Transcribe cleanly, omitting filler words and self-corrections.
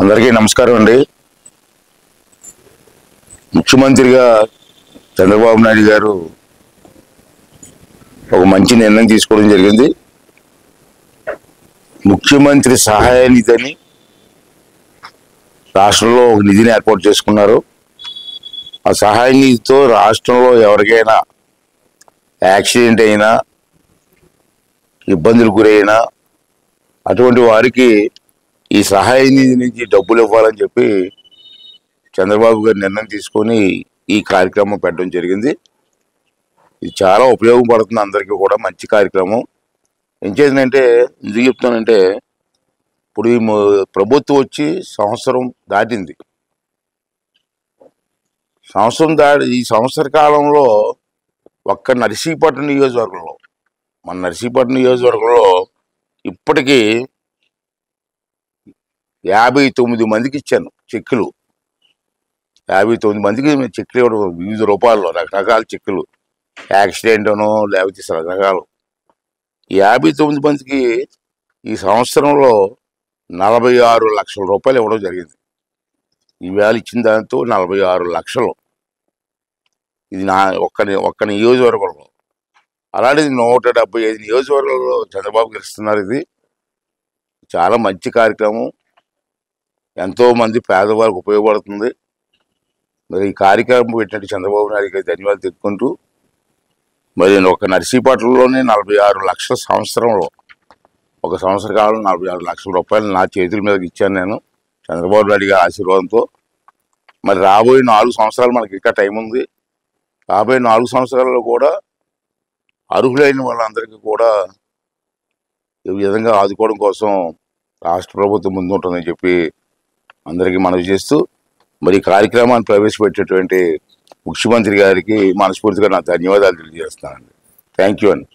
అందరికీ నమస్కారం అండి. ముఖ్యమంత్రిగా చంద్రబాబు నాయుడు గారు ఒక మంచి నిర్ణయం తీసుకోవడం జరిగింది. ముఖ్యమంత్రి సహాయ నిధి అని రాష్ట్రంలో ఒక నిధిని ఏర్పాటు చేసుకున్నారు. ఆ సహాయ నిధితో రాష్ట్రంలో ఎవరికైనా యాక్సిడెంట్ అయినా, ఇబ్బందులు గురైనా అటువంటి వారికి ఈ సహాయ నిధి నుంచి డబ్బులు ఇవ్వాలని చెప్పి చంద్రబాబు గారు నిర్ణయం తీసుకొని ఈ కార్యక్రమం పెట్టడం జరిగింది. ఇది చాలా ఉపయోగపడుతుంది, అందరికీ కూడా మంచి కార్యక్రమం. ఏం చేసిందంటే, ఎందుకు చెప్తానంటే, ఇప్పుడు ఈ ప్రభుత్వం వచ్చి సంవత్సరం దాటింది. ఈ సంవత్సర కాలంలో ఒక్క నర్సీపట్నం నియోజకవర్గంలో, మన నర్సీపట్నం నియోజకవర్గంలో ఇప్పటికీ 59 మందికి ఇచ్చాను చెక్కులు. 59 మందికి చెక్కులు ఇవ్వడం, వివిధ రూపాల్లో రకరకాల చెక్కులు, యాక్సిడెంట్ అనో లేకపోతే రకరకాలు. 59 మందికి ఈ సంవత్సరంలో 46 లక్షల రూపాయలు ఇవ్వడం జరిగింది. ఈవేళ ఇచ్చిన దాంతో 46 లక్షలు. ఇది నా ఒక్క నియోజకవర్గంలో. అలాంటిది 175 నియోజకవర్గాల్లో చంద్రబాబు గారు ఇస్తున్నారు. ఇది చాలా మంచి కార్యక్రమం, ఎంతోమంది పేదవారికి ఉపయోగపడుతుంది. మరి ఈ కార్యక్రమం పెట్టినట్టు చంద్రబాబు నాయుడు గారికి ధన్యవాదాలు తెలుపుకుంటూ, మరి ఒక నర్సీపట్నంలోనే 46 లక్షల సంవత్సరంలో, ఒక సంవత్సర కాలం 46 లక్షల రూపాయలు నా చేతుల మీదకి ఇచ్చాను నేను, చంద్రబాబు నాయుడు గారి ఆశీర్వాదంతో. మరి రాబోయే 4 సంవత్సరాలు మనకి ఇంకా టైం ఉంది. రాబోయే 4 సంవత్సరాల్లో కూడా అర్హులైన వాళ్ళందరికీ కూడా ఈ విధంగా ఆదుకోవడం కోసం రాష్ట్ర ప్రభుత్వం ముందుంటుందని చెప్పి అందరికీ మనవి చేస్తూ, మరి ఈ కార్యక్రమాన్ని ప్రవేశపెట్టేటువంటి ముఖ్యమంత్రి గారికి మనస్ఫూర్తిగా నా ధన్యవాదాలు తెలియజేస్తానండి. థ్యాంక్ యూ అండి.